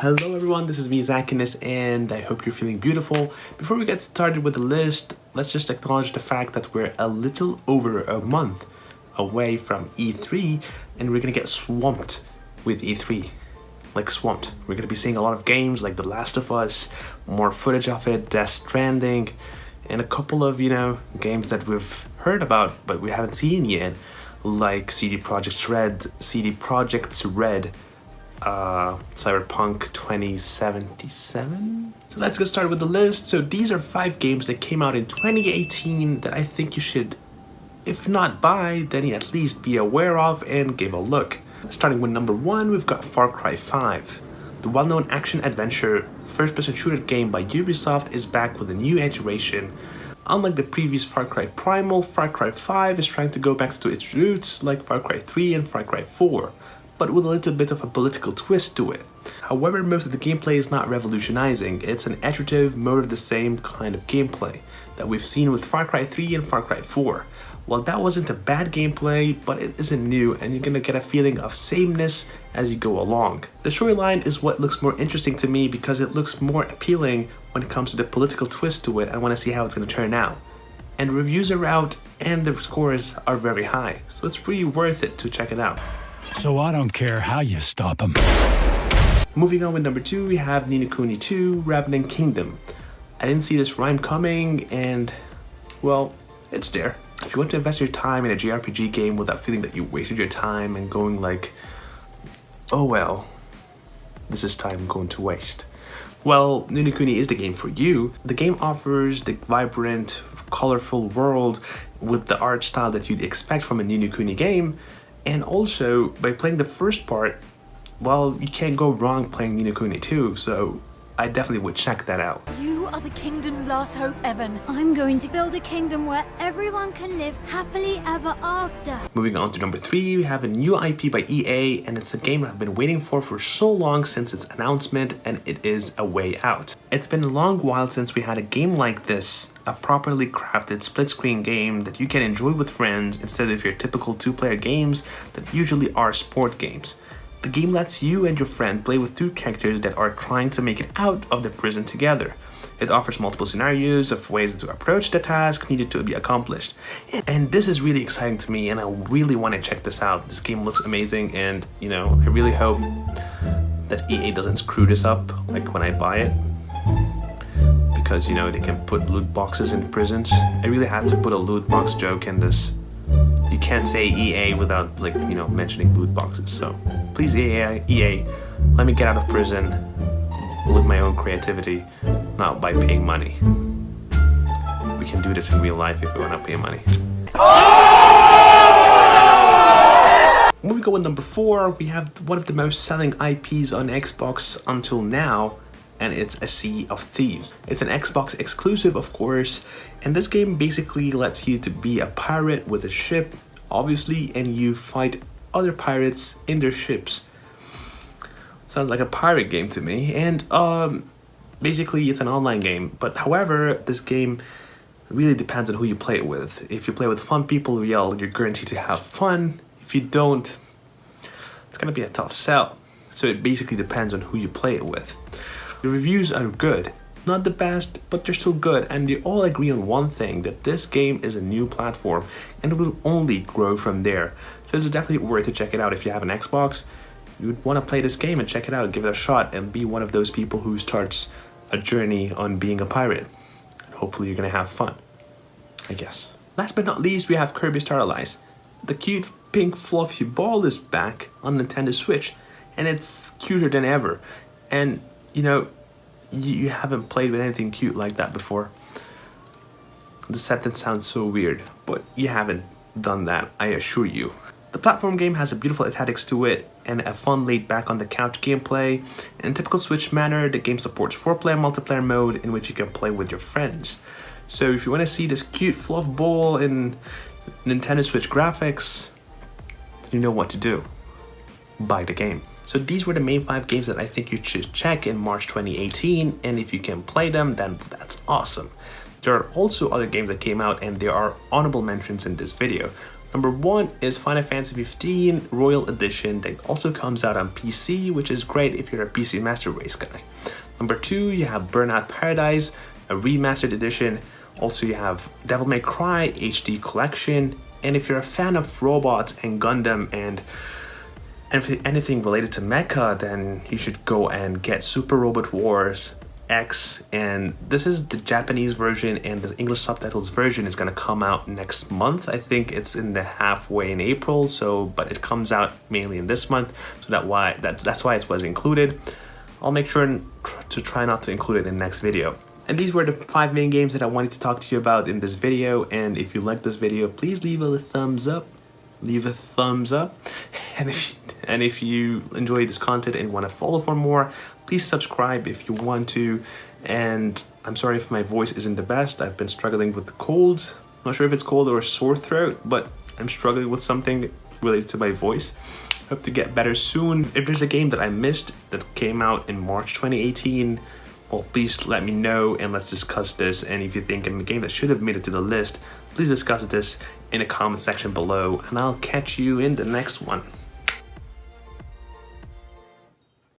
Hello everyone, this is me Zachiness and I hope you're feeling beautiful. Before we get started with the list, let's just acknowledge the fact that we're a little over a month away from E3 and we're gonna get swamped with E3. Like swamped. We're gonna be seeing a lot of games like The Last of Us, more footage of it, Death Stranding, and a couple of, games that we've heard about but we haven't seen yet, like CD Projekt's Red, Cyberpunk 2077. So let's get started with the list. So these are 5 games that came out in 2018 that I think you should, if not buy, then at least be aware of and give a look. Starting with number 1, we've got Far Cry 5. The well-known action-adventure first-person shooter game by Ubisoft is back with a new iteration. Unlike the previous Far Cry Primal, Far Cry 5 is trying to go back to its roots like Far Cry 3 and Far Cry 4, but with a little bit of a political twist to it. However, most of the gameplay is not revolutionizing. It's an iterative, more of the same kind of gameplay that we've seen with Far Cry 3 and Far Cry 4. Well, that wasn't a bad gameplay, but it isn't new and you're gonna get a feeling of sameness as you go along. The storyline is what looks more interesting to me because it looks more appealing when it comes to the political twist to it. I wanna see how it's gonna turn out. And reviews are out and the scores are very high, so it's really worth it to check it out. So I don't care how you stop them. Moving on with number 2, we have Ni no Kuni 2 Revenant Kingdom. I didn't see this rhyme coming and, well, it's there. If you want to invest your time in a JRPG game without feeling that you wasted your time and going like, oh well, this is time going to waste. Well, Ni no Kuni is the game for you. The game offers the vibrant, colorful world with the art style that you'd expect from a Ni no Kuni game. And also, by playing the first part, well, you can't go wrong playing Ni no Kuni 2, so I definitely would check that out. You are the kingdom's last hope, Evan. I'm going to build a kingdom where everyone can live happily ever after. Moving on to number 3, we have a new IP by EA, and it's a game I've been waiting for so long since its announcement, and it is A Way Out. It's been a long while since we had a game like this, a properly crafted split-screen game that you can enjoy with friends instead of your typical 2-player games that usually are sport games. The game lets you and your friend play with 2 characters that are trying to make it out of the prison together. It offers multiple scenarios of ways to approach the task needed to be accomplished. And this is really exciting to me and I really want to check this out. This game looks amazing and, I really hope that EA doesn't screw this up like when I buy it. Because, they can put loot boxes in prisons. I really had to put a loot box joke in this. You can't say EA without, mentioning loot boxes. So, please, EA, let me get out of prison with my own creativity, not by paying money. We can do this in real life if we want to pay money. Moving on with number 4, we have one of the most selling IPs on Xbox until now, and it's A Sea of Thieves. It's an Xbox exclusive, of course, and this game basically lets you to be a pirate with a ship, obviously, and you fight other pirates in their ships. Sounds like a pirate game to me, and basically it's an online game, but however, this game really depends on who you play it with. If you play with fun people, you're guaranteed to have fun. If you don't, it's gonna be a tough sell. So it basically depends on who you play it with. The reviews are good. Not the best, but they're still good, and they all agree on one thing, that this game is a new platform and it will only grow from there. So it's definitely worth to check it out if you have an Xbox. You would want to play this game and check it out, give it a shot, and be one of those people who starts a journey on being a pirate. And hopefully you're gonna have fun, I guess. Last but not least, we have Kirby Sterilise. The cute pink fluffy ball is back on Nintendo Switch, and it's cuter than ever. And you haven't played with anything cute like that before. The sentence sounds so weird, but you haven't done that, I assure you. The platform game has a beautiful aesthetics to it and a fun laid back on the couch gameplay. In typical Switch manner, the game supports 4-player multiplayer mode in which you can play with your friends. So if you want to see this cute fluff ball in Nintendo Switch graphics, then you know what to do. Buy the game. So these were the main 5 games that I think you should check in March 2018, and if you can play them, then that's awesome. There are also other games that came out and there are honorable mentions in this video. Number 1 is Final Fantasy 15 Royal Edition that also comes out on PC, which is great if you're a PC Master Race guy. Number 2, you have Burnout Paradise, a remastered edition. Also, you have Devil May Cry HD Collection. And if you're a fan of robots and Gundam and anything related to mecha, then you should go and get Super Robot Wars X, and this is the Japanese version, and the English subtitles version is going to come out next month. I think it's in the halfway in April, but it comes out mainly in this month, so that's why it was included. I'll make sure to try not to include it in the next video. And these were the 5 main games that I wanted to talk to you about in this video, and if you like this video, please leave a thumbs up. And if you enjoy this content and want to follow for more, please subscribe if you want to. And I'm sorry if my voice isn't the best. I've been struggling with the cold. I'm not sure if it's cold or a sore throat, but I'm struggling with something related to my voice. Hope to get better soon. If there's a game that I missed that came out in March 2018, well, please let me know and let's discuss this. And if you think I'm a game that should have made it to the list, please discuss this in the comment section below, and I'll catch you in the next one.